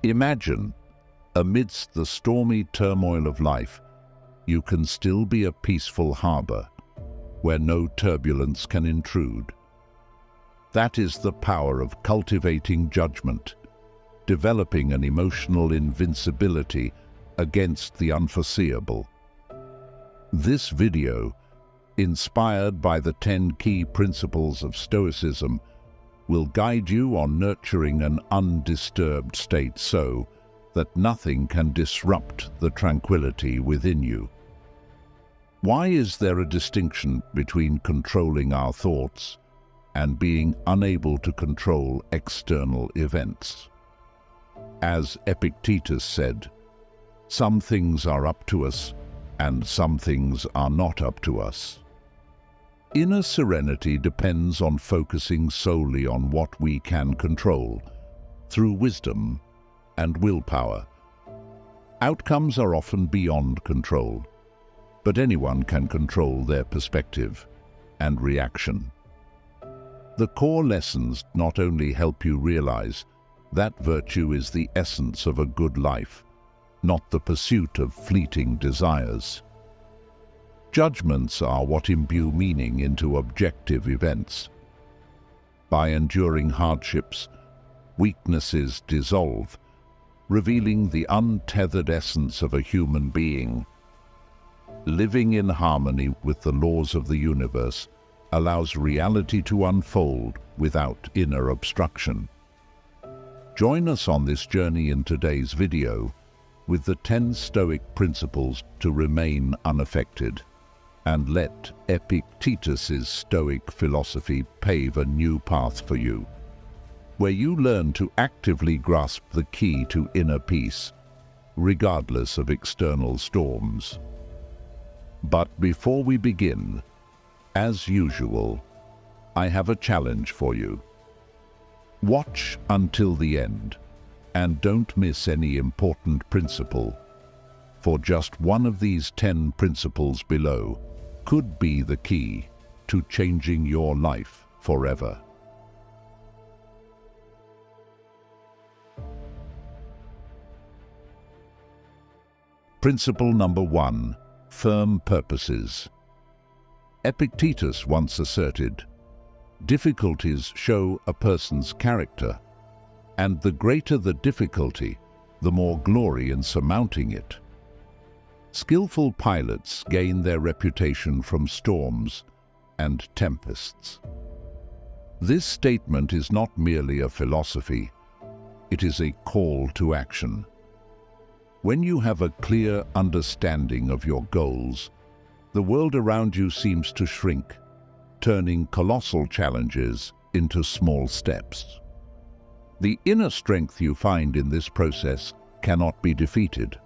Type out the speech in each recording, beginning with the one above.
Imagine, amidst the stormy turmoil of life, you can still be a peaceful harbor where no turbulence can intrude. That is the power of cultivating judgment, developing an emotional invincibility against the unforeseeable. This video, inspired by the 10 key principles of Stoicism, will guide you on nurturing an undisturbed state so that nothing can disrupt the tranquility within you. Why is there a distinction between controlling our thoughts and being unable to control external events? As Epictetus said, some things are up to us and some things are not up to us. Inner serenity depends on focusing solely on what we can control through wisdom and willpower. Outcomes are often beyond control, but anyone can control their perspective and reaction. The core lessons not only help you realize that virtue is the essence of a good life, not the pursuit of fleeting desires. Judgments are what imbue meaning into objective events. By enduring hardships, weaknesses dissolve, revealing the untethered essence of a human being. Living in harmony with the laws of the universe allows reality to unfold without inner obstruction. Join us on this journey in today's video with the 10 Stoic principles to remain unaffected, and let Epictetus's Stoic philosophy pave a new path for you, where you learn to actively grasp the key to inner peace, regardless of external storms. But before we begin, as usual, I have a challenge for you. Watch until the end, and don't miss any important principle, for just one of these 10 principles below could be the key to changing your life forever. Principle number 1. Firm purposes. Epictetus once asserted, "Difficulties show a person's character, and the greater the difficulty, the more glory in surmounting it." Skillful pilots gain their reputation from storms and tempests. This statement is not merely a philosophy, it is a call to action. When you have a clear understanding of your goals, the world around you seems to shrink, turning colossal challenges into small steps. The inner strength you find in this process cannot be defeated.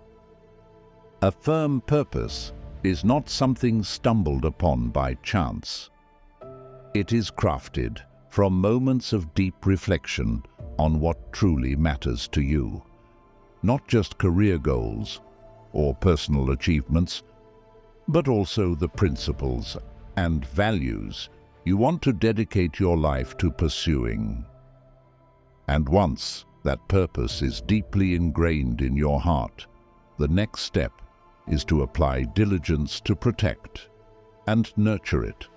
A firm purpose is not something stumbled upon by chance. It is crafted from moments of deep reflection on what truly matters to you. Not just career goals or personal achievements, but also the principles and values you want to dedicate your life to pursuing. And once that purpose is deeply ingrained in your heart, the next step is to apply diligence to protect and nurture it.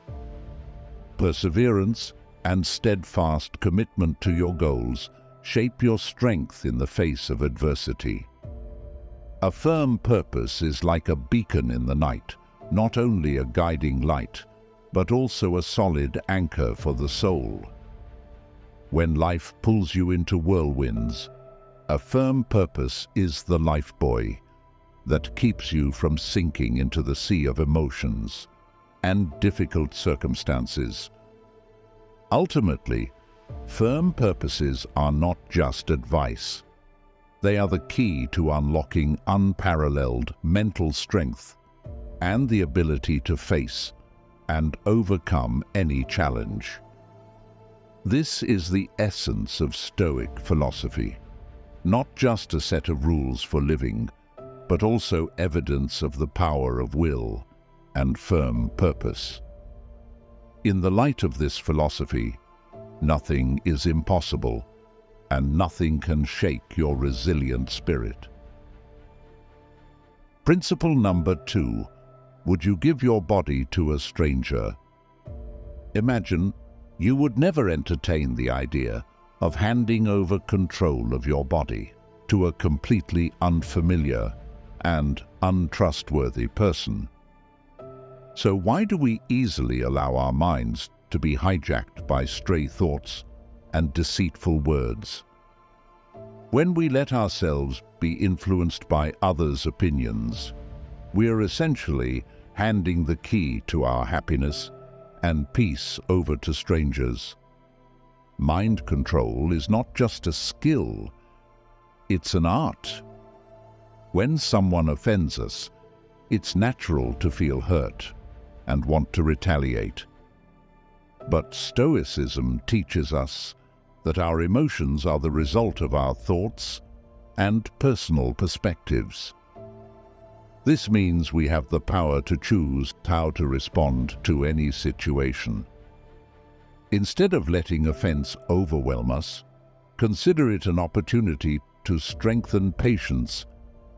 Perseverance and steadfast commitment to your goals shape your strength in the face of adversity. A firm purpose is like a beacon in the night, not only a guiding light, but also a solid anchor for the soul. When life pulls you into whirlwinds, a firm purpose is the lifebuoy that keeps you from sinking into the sea of emotions and difficult circumstances. Ultimately, firm purposes are not just advice. They are the key to unlocking unparalleled mental strength and the ability to face and overcome any challenge. This is the essence of Stoic philosophy, not just a set of rules for living, but also evidence of the power of will and firm purpose. In the light of this philosophy, nothing is impossible, and nothing can shake your resilient spirit. Principle number 2. Would you give your body to a stranger? Imagine you would never entertain the idea of handing over control of your body to a completely unfamiliar and untrustworthy person. So why do we easily allow our minds to be hijacked by stray thoughts and deceitful words? When we let ourselves be influenced by others' opinions, we are essentially handing the key to our happiness and peace over to strangers. Mind control is not just a skill, it's an art. When someone offends us, it's natural to feel hurt and want to retaliate. But Stoicism teaches us that our emotions are the result of our thoughts and personal perspectives. This means we have the power to choose how to respond to any situation. Instead of letting offense overwhelm us, consider it an opportunity to strengthen patience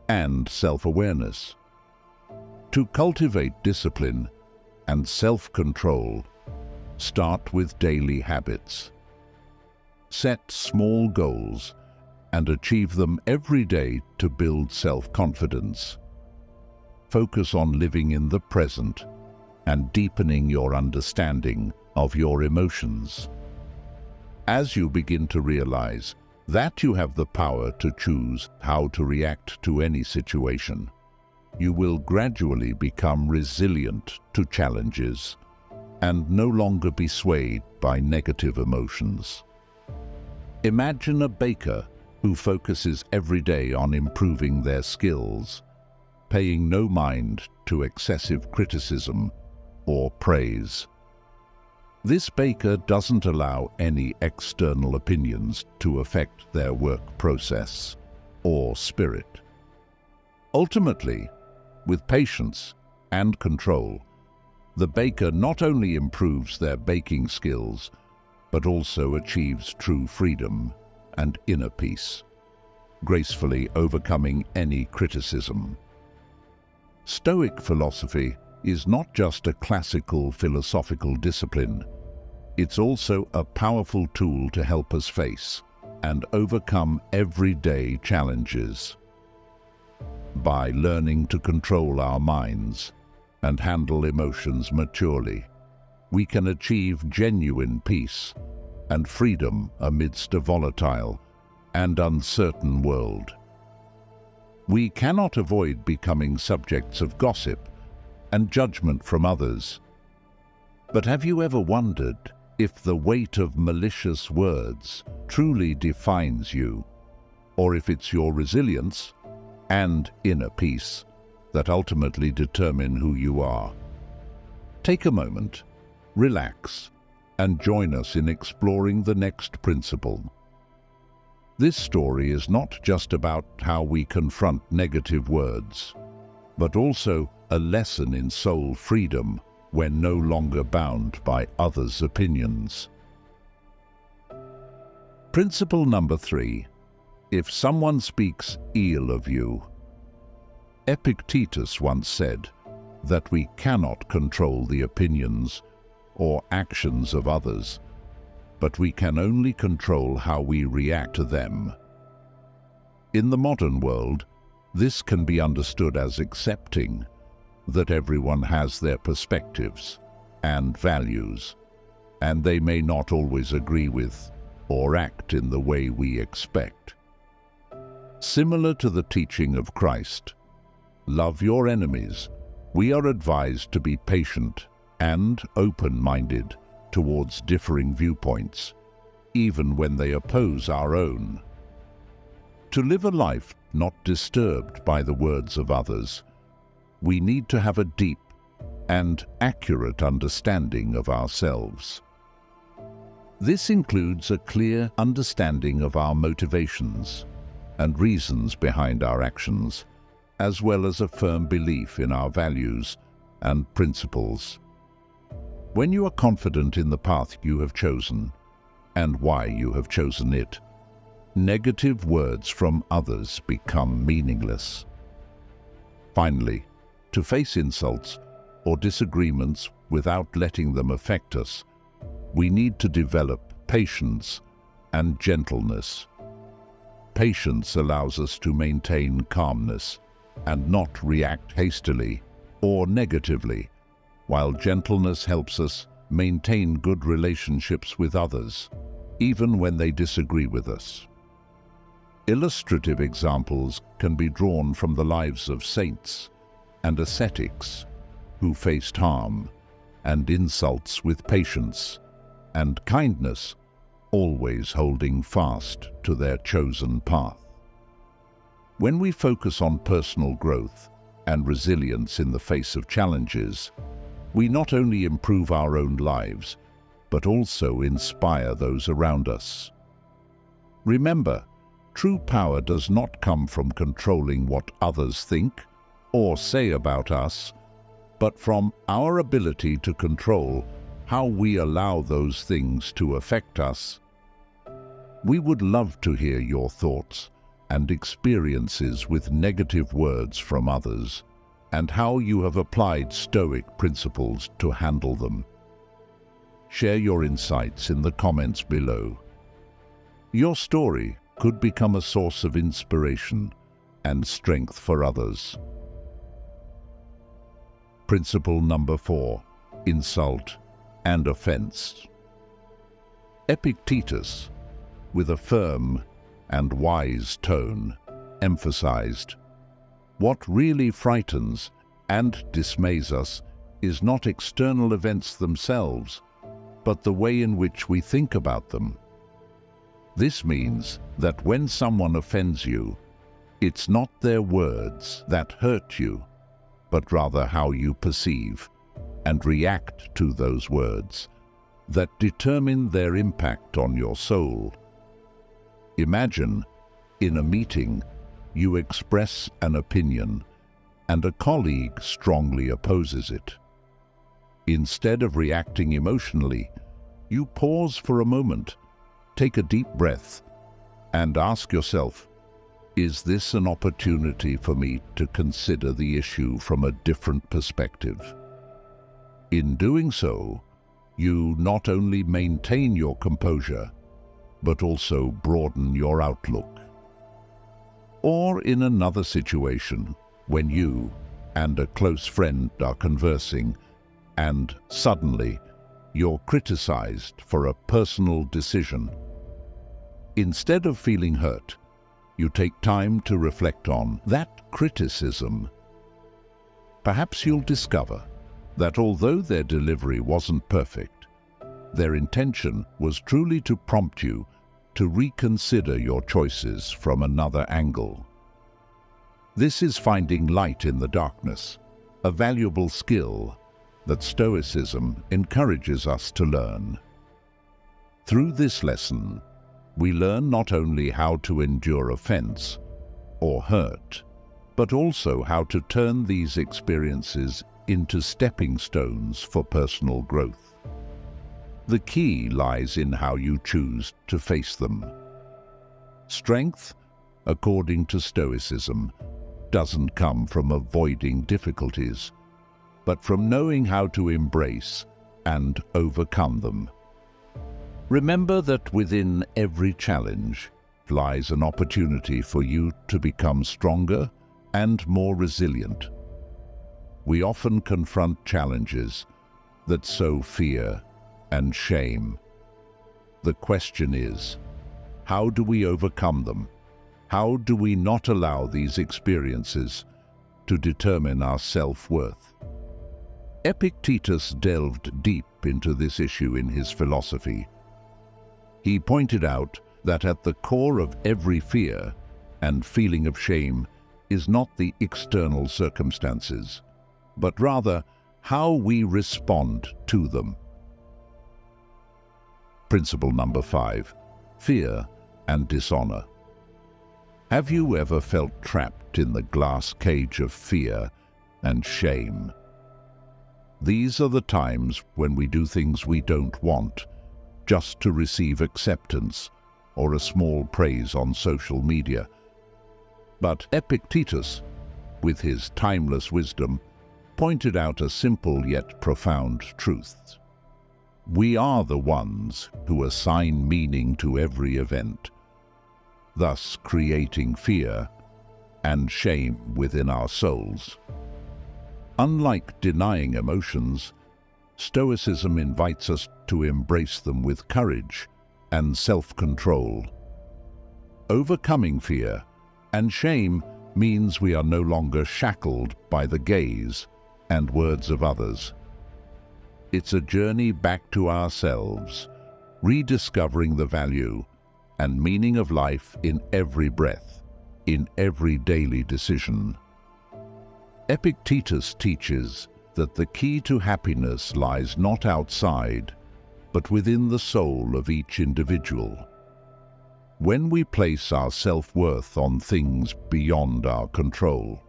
and self-awareness. To cultivate discipline and self-control, start with daily habits. Set small goals and achieve them every day to build self-confidence. Focus on living in the present and deepening your understanding of your emotions. As you begin to realize that you have the power to choose how to react to any situation, you will gradually become resilient to challenges and no longer be swayed by negative emotions. Imagine a baker who focuses every day on improving their skills, paying no mind to excessive criticism or praise. This baker doesn't allow any external opinions to affect their work process or spirit. Ultimately, with patience and control, the baker not only improves their baking skills, but also achieves true freedom and inner peace, gracefully overcoming any criticism. Stoic philosophy is not just a classical philosophical discipline, it's also a powerful tool to help us face and overcome everyday challenges. By learning to control our minds and handle emotions maturely, we can achieve genuine peace and freedom amidst a volatile and uncertain world. We cannot avoid becoming subjects of gossip and judgment from others. But have you ever wondered if the weight of malicious words truly defines you, or if it's your resilience and inner peace that ultimately determine who you are? Take a moment, relax, and join us in exploring the next principle. This story is not just about how we confront negative words, but also a lesson in soul freedom when no longer bound by others' opinions. Principle number 3. If someone speaks ill of you. Epictetus once said that we cannot control the opinions or actions of others, but we can only control how we react to them. In the modern world, this can be understood as accepting that everyone has their perspectives and values, and they may not always agree with or act in the way we expect. Similar to the teaching of Christ, love your enemies, we are advised to be patient and open-minded towards differing viewpoints, even when they oppose our own. To live a life not disturbed by the words of others, we need to have a deep and accurate understanding of ourselves. This includes a clear understanding of our motivations and reasons behind our actions, as well as a firm belief in our values and principles. When you are confident in the path you have chosen and why you have chosen it, negative words from others become meaningless. Finally, to face insults or disagreements without letting them affect us, we need to develop patience and gentleness. Patience allows us to maintain calmness and not react hastily or negatively, while gentleness helps us maintain good relationships with others, even when they disagree with us. Illustrative examples can be drawn from the lives of saints and ascetics who faced harm and insults with patience and kindness, always holding fast to their chosen path. When we focus on personal growth and resilience in the face of challenges, we not only improve our own lives, but also inspire those around us. Remember, true power does not come from controlling what others think or say about us, but from our ability to control how we allow those things to affect us. We would love to hear your thoughts and experiences with negative words from others, and how you have applied Stoic principles to handle them. Share your insights in the comments below. Your story could become a source of inspiration and strength for others. Principle number 4: insult and offense. Epictetus, with a firm and wise tone, emphasized, "What really frightens and dismays us is not external events themselves, but the way in which we think about them." This means that when someone offends you, it's not their words that hurt you, but rather how you perceive and react to those words that determine their impact on your soul. Imagine, in a meeting, you express an opinion and a colleague strongly opposes it. Instead of reacting emotionally, you pause for a moment, take a deep breath, and ask yourself, is this an opportunity for me to consider the issue from a different perspective? In doing so, you not only maintain your composure, but also broaden your outlook. Or in another situation, when you and a close friend are conversing, and suddenly you're criticized for a personal decision. Instead of feeling hurt, you take time to reflect on that criticism. Perhaps you'll discover that although their delivery wasn't perfect, their intention was truly to prompt you to reconsider your choices from another angle. This is finding light in the darkness, a valuable skill that Stoicism encourages us to learn. Through this lesson, we learn not only how to endure offense or hurt, but also how to turn these experiences into stepping stones for personal growth. The key lies in how you choose to face them. Strength, according to Stoicism, doesn't come from avoiding difficulties, but from knowing how to embrace and overcome them. Remember that within every challenge lies an opportunity for you to become stronger and more resilient. We often confront challenges that sow fear and shame. The question is, how do we overcome them? How do we not allow these experiences to determine our self-worth? Epictetus delved deep into this issue in his philosophy. He pointed out that at the core of every fear and feeling of shame is not the external circumstances, but rather how we respond to them. Principle number 5: fear and dishonor. Have you ever felt trapped in the glass cage of fear and shame? These are the times when we do things we don't want, just to receive acceptance or a small praise on social media. But Epictetus, with his timeless wisdom, pointed out a simple yet profound truth. We are the ones who assign meaning to every event, thus creating fear and shame within our souls. Unlike denying emotions, Stoicism invites us to embrace them with courage and self-control. Overcoming fear and shame means we are no longer shackled by the gaze and words of others. It's a journey back to ourselves, rediscovering the value and meaning of life in every breath, in every daily decision. Epictetus teaches that the key to happiness lies not outside, but within the soul of each individual. When we place our self-worth on things beyond our control,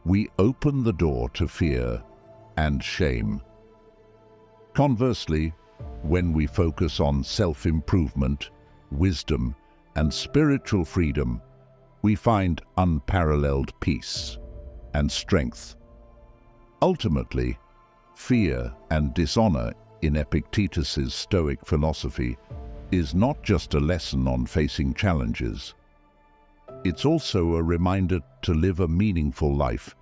we open the door to fear and shame. Conversely, when we focus on self-improvement, wisdom, and spiritual freedom, we find unparalleled peace and strength. Ultimately, fear and dishonor in Epictetus's Stoic philosophy is not just a lesson on facing challenges. It's also a reminder to live a meaningful life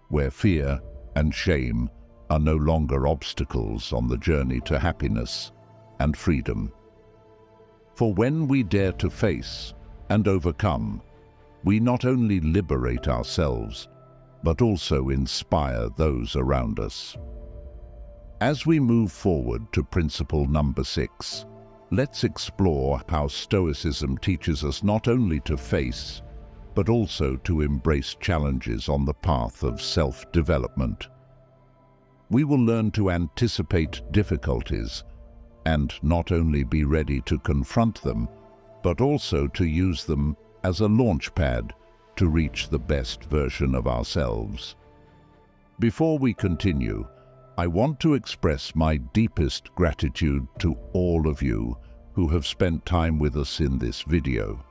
where fear and shame are no longer obstacles on the journey to happiness and freedom. For when we dare to face and overcome, we not only liberate ourselves, but also inspire those around us. As we move forward to principle number 6, let's explore how Stoicism teaches us not only to face, but also to embrace challenges on the path of self-development. We will learn to anticipate difficulties and not only be ready to confront them, but also to use them as a launch pad to reach the best version of ourselves. Before we continue, I want to express my deepest gratitude to all of you who have spent time with us in this video.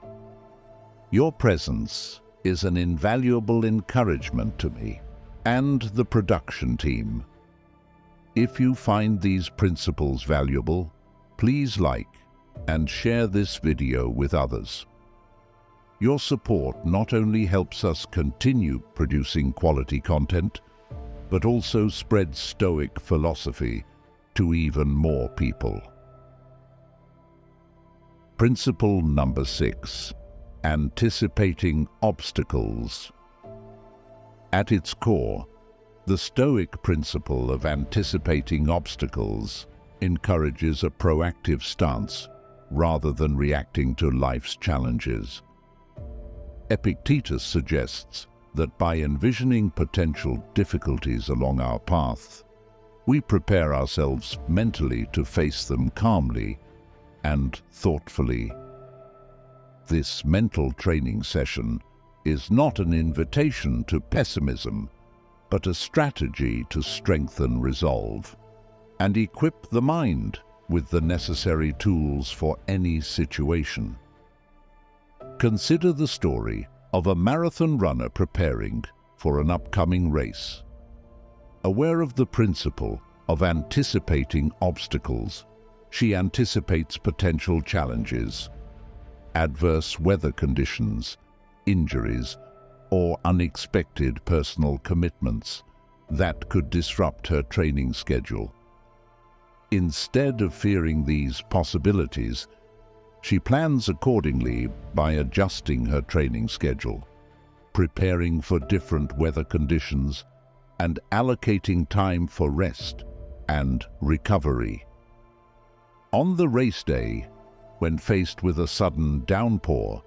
Your presence is an invaluable encouragement to me and the production team. If you find these principles valuable, please like and share this video with others. Your support not only helps us continue producing quality content, but also spreads Stoic philosophy to even more people. Principle number 6. Anticipating obstacles. At its core, the Stoic principle of anticipating obstacles encourages a proactive stance rather than reacting to life's challenges. Epictetus suggests that by envisioning potential difficulties along our path, we prepare ourselves mentally to face them calmly and thoughtfully. This mental training session is not an invitation to pessimism, but a strategy to strengthen resolve and equip the mind with the necessary tools for any situation. Consider the story of a marathon runner preparing for an upcoming race. Aware of the principle of anticipating obstacles, she anticipates potential challenges, adverse weather conditions, injuries, or unexpected personal commitments that could disrupt her training schedule. Instead of fearing these possibilities, she plans accordingly by adjusting her training schedule, preparing for different weather conditions, and allocating time for rest and recovery. On the race day, when faced with a sudden downpour,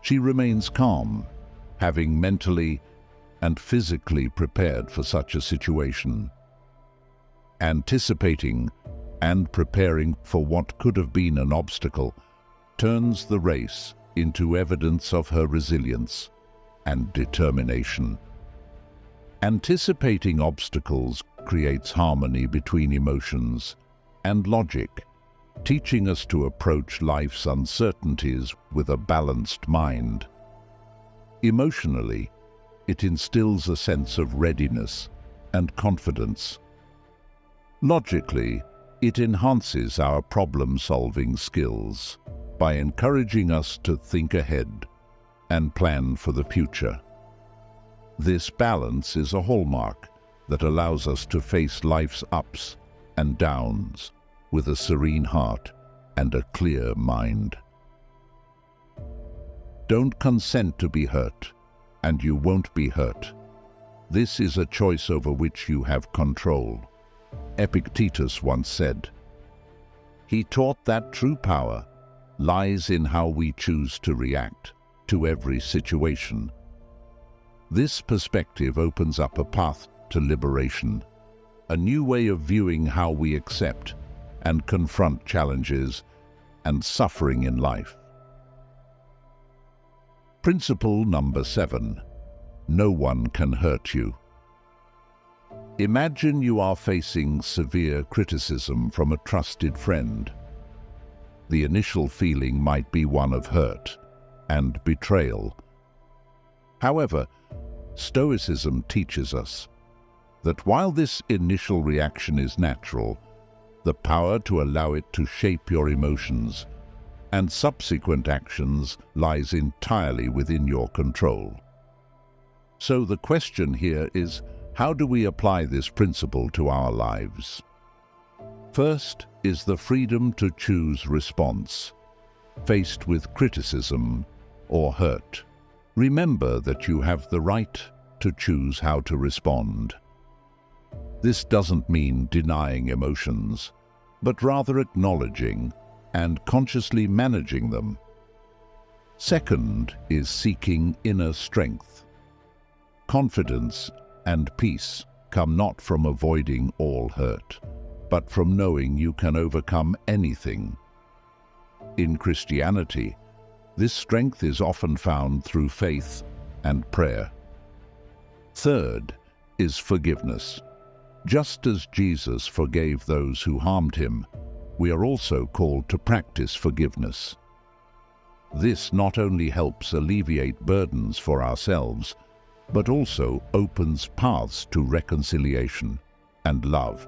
she remains calm, having mentally and physically prepared for such a situation. Anticipating and preparing for what could have been an obstacle turns the race into evidence of her resilience and determination. Anticipating obstacles creates harmony between emotions and logic, teaching us to approach life's uncertainties with a balanced mind. Emotionally, it instills a sense of readiness and confidence. Logically, it enhances our problem-solving skills by encouraging us to think ahead and plan for the future. This balance is a hallmark that allows us to face life's ups and downs with a serene heart and a clear mind. Don't consent to be hurt, and you won't be hurt. This is a choice over which you have control. Epictetus once said. He taught that true power lies in how we choose to react to every situation. This perspective opens up a path to liberation, a new way of viewing how we accept and confront challenges and suffering in life. Principle number 7. No one can hurt you. Imagine you are facing severe criticism from a trusted friend. The initial feeling might be one of hurt and betrayal. However, Stoicism teaches us that while this initial reaction is natural, the power to allow it to shape your emotions and subsequent actions lies entirely within your control. So the question here is, how do we apply this principle to our lives? First is the freedom to choose response. Faced with criticism or hurt, remember that you have the right to choose how to respond. This doesn't mean denying emotions, but rather acknowledging and consciously managing them. Second is seeking inner strength. Confidence and peace come not from avoiding all hurt, but from knowing you can overcome anything. In Christianity, this strength is often found through faith and prayer. Third is forgiveness. Just as Jesus forgave those who harmed him, we are also called to practice forgiveness. This not only helps alleviate burdens for ourselves, but also opens paths to reconciliation and love.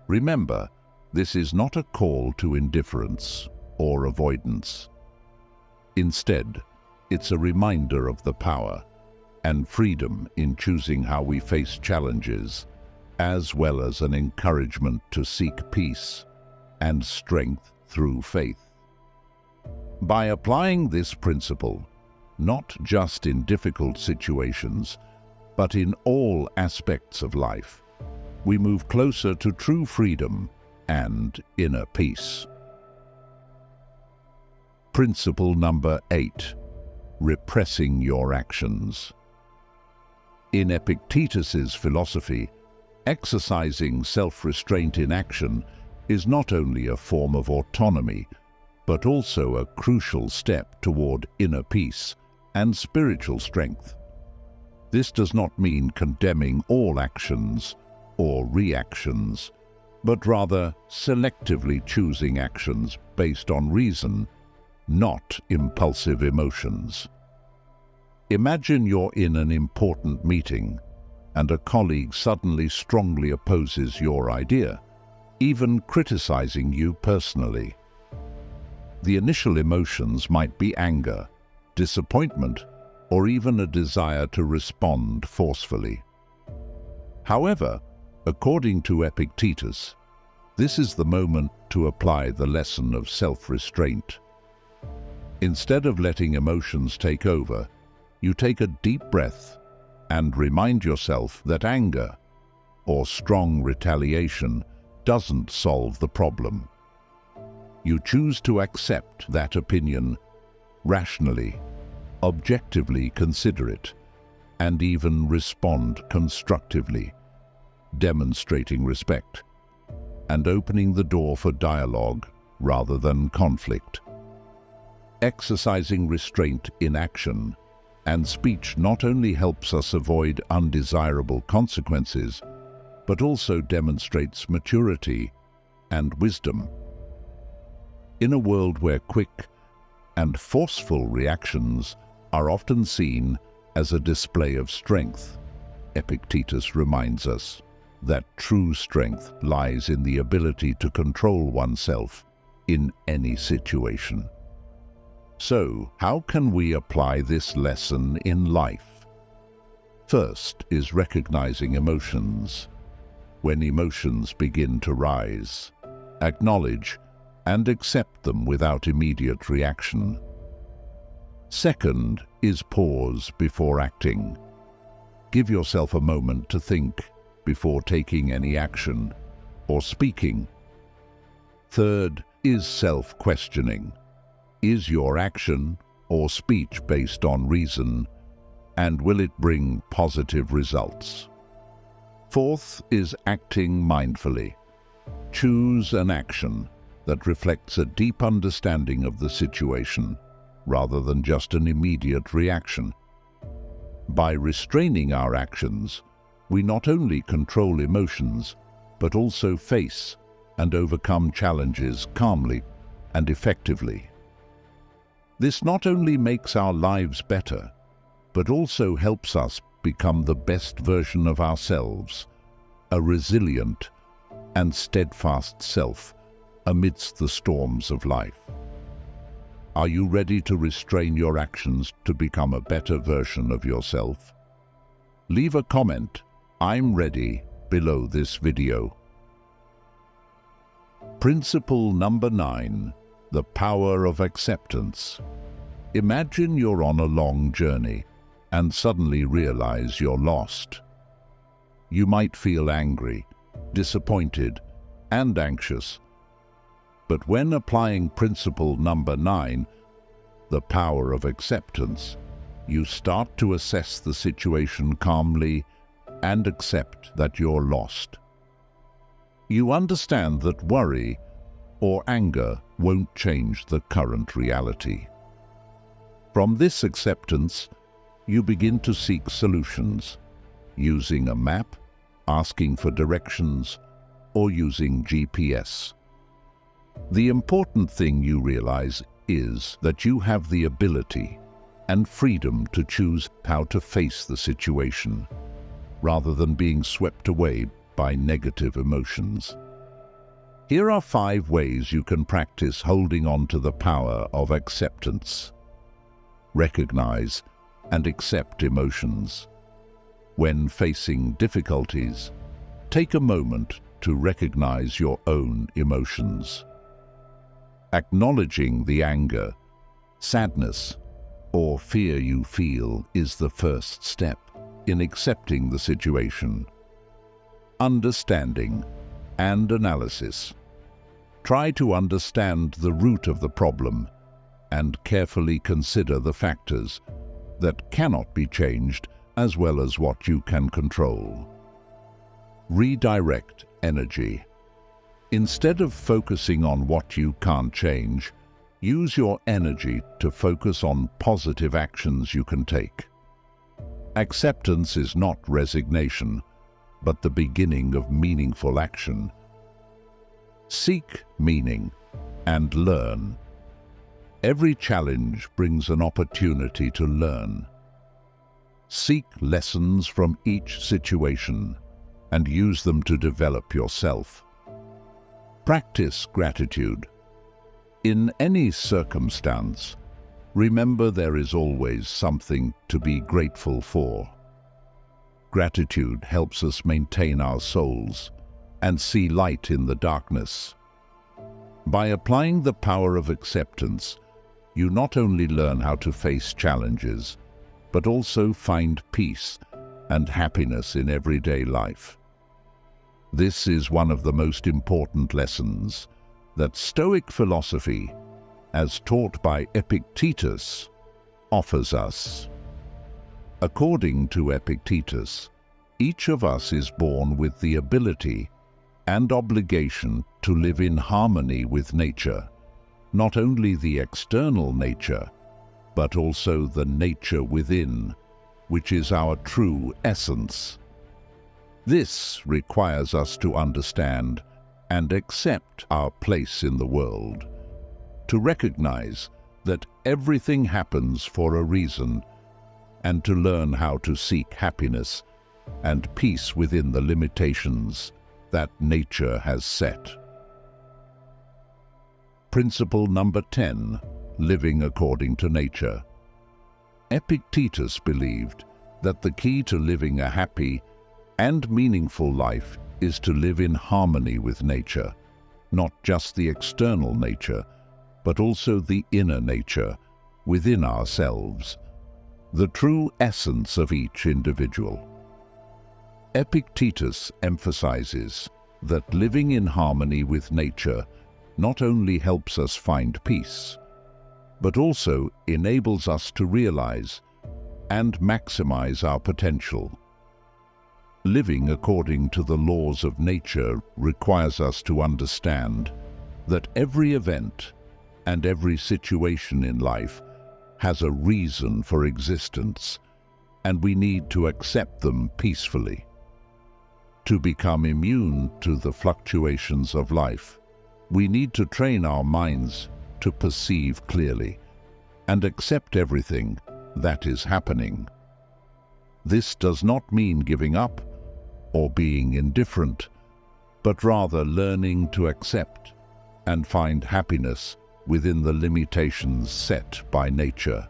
Remember, this is not a call to indifference or avoidance. Instead, it's a reminder of the power and freedom in choosing how we face challenges, as well as an encouragement to seek peace and strength through faith. By applying this principle, not just in difficult situations, but in all aspects of life, we move closer to true freedom and inner peace. Principle number 8. Repressing your actions. In Epictetus's philosophy, exercising self-restraint in action is not only a form of autonomy, but also a crucial step toward inner peace and spiritual strength. This does not mean condemning all actions or reactions, but rather selectively choosing actions based on reason, not impulsive emotions. Imagine you're in an important meeting and a colleague suddenly strongly opposes your idea, even criticizing you personally. The initial emotions might be anger, disappointment, or even a desire to respond forcefully. However, according to Epictetus, this is the moment to apply the lesson of self-restraint. Instead of letting emotions take over, you take a deep breath and remind yourself that anger or strong retaliation doesn't solve the problem. You choose to accept that opinion rationally, objectively consider it, and even respond constructively, demonstrating respect and opening the door for dialogue rather than conflict. Exercising restraint in action and speech not only helps us avoid undesirable consequences, but also demonstrates maturity and wisdom. In a world where quick and forceful reactions are often seen as a display of strength, Epictetus reminds us that true strength lies in the ability to control oneself in any situation. So, how can we apply this lesson in life? First is recognizing emotions. When emotions begin to rise, acknowledge and accept them without immediate reaction. Second is pause before acting. Give yourself a moment to think before taking any action or speaking. Third is self-questioning. Is your action or speech based on reason, and will it bring positive results? Fourth is acting mindfully. Choose an action that reflects a deep understanding of the situation, rather than just an immediate reaction. By restraining our actions, we not only control emotions, but also face and overcome challenges calmly and effectively. This not only makes our lives better, but also helps us become the best version of ourselves, a resilient and steadfast self amidst the storms of life. Are you ready to restrain your actions to become a better version of yourself? Leave a comment, "I'm ready," below this video. Principle number 9, the power of acceptance. Imagine you're on a long journey and suddenly realize you're lost. You might feel angry, disappointed, and anxious. But when applying principle number 9, the power of acceptance, you start to assess the situation calmly and accept that you're lost. You understand that worry or anger won't change the current reality. From this acceptance, you begin to seek solutions, using a map, asking for directions, or using GPS. The important thing you realize is that you have the ability and freedom to choose how to face the situation, rather than being swept away by negative emotions. Here are 5 ways you can practice holding on to the power of acceptance. Recognize and accept emotions. When facing difficulties, take a moment to recognize your own emotions. Acknowledging the anger, sadness, or fear you feel is the first step in accepting the situation. Understanding and analysis. Try to understand the root of the problem and carefully consider the factors that cannot be changed as well as what you can control. Redirect energy. Instead of focusing on what you can't change, use your energy to focus on positive actions you can take. Acceptance is not resignation, but the beginning of meaningful action. Seek meaning and learn. Every challenge brings an opportunity to learn. Seek lessons from each situation and use them to develop yourself. Practice gratitude. In any circumstance, remember there is always something to be grateful for. Gratitude helps us maintain our souls and see light in the darkness. By applying the power of acceptance, you not only learn how to face challenges, but also find peace and happiness in everyday life. This is one of the most important lessons that Stoic philosophy, as taught by Epictetus, offers us. According to Epictetus, each of us is born with the ability and obligation to live in harmony with nature, not only the external nature, but also the nature within, which is our true essence. This requires us to understand and accept our place in the world, to recognize that everything happens for a reason, and to learn how to seek happiness and peace within the limitations that nature has set. Principle number 10, living according to nature. Epictetus believed that the key to living a happy and meaningful life is to live in harmony with nature, not just the external nature, but also the inner nature within ourselves, the true essence of each individual. Epictetus emphasizes that living in harmony with nature not only helps us find peace, but also enables us to realize and maximize our potential. Living according to the laws of nature requires us to understand that every event and every situation in life has a reason for existence, and we need to accept them peacefully. To become immune to the fluctuations of life, we need to train our minds to perceive clearly and accept everything that is happening. This does not mean giving up or being indifferent, but rather learning to accept and find happiness within the limitations set by nature.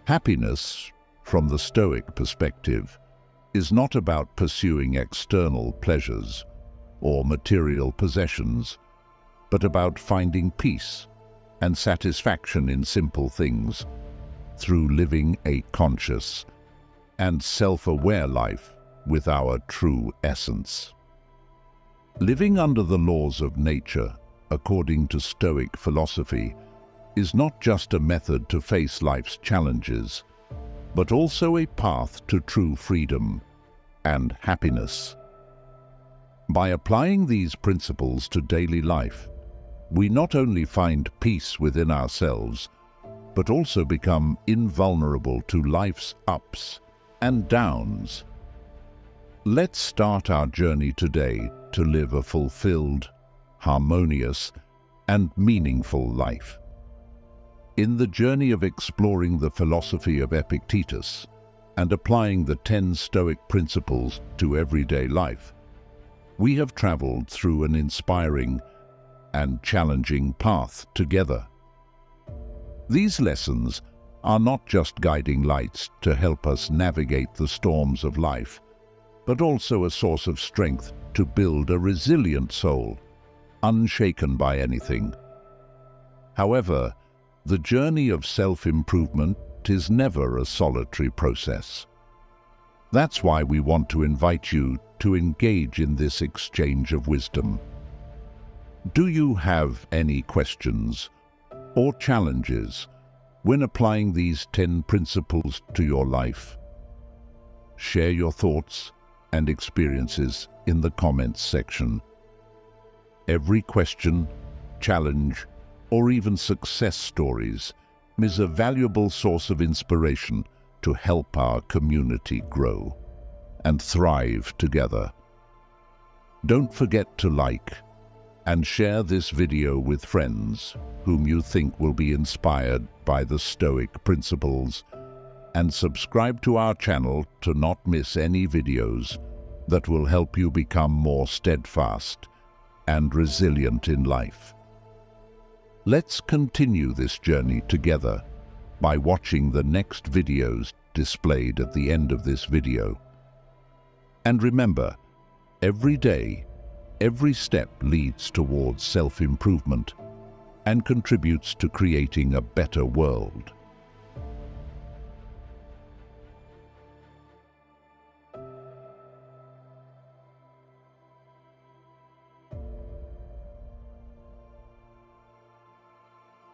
Happiness, from the Stoic perspective, is not about pursuing external pleasures or material possessions, but about finding peace and satisfaction in simple things through living a conscious and self-aware life with our true essence. Living under the laws of nature, according to Stoic philosophy, is not just a method to face life's challenges, but also a path to true freedom and happiness. By applying these principles to daily life, we not only find peace within ourselves, but also become invulnerable to life's ups and downs. Let's start our journey today to live a fulfilled, harmonious, and meaningful life. In the journey of exploring the philosophy of Epictetus and applying the 10 Stoic principles to everyday life, we have traveled through an inspiring and challenging path together. These lessons are not just guiding lights to help us navigate the storms of life, but also a source of strength to build a resilient soul, unshaken by anything. However, the journey of self-improvement is never a solitary process. That's why we want to invite you to engage in this exchange of wisdom. Do you have any questions or challenges when applying these 10 principles to your life? Share your thoughts and experiences in the comments section. Every question, challenge, or even success stories is a valuable source of inspiration to help our community grow and thrive together. Don't forget to like and share this video with friends whom you think will be inspired by the Stoic principles, and subscribe to our channel to not miss any videos that will help you become more steadfast and resilient in life. Let's continue this journey together by watching the next videos displayed at the end of this video. And remember, every day, every step leads towards self-improvement and contributes to creating a better world.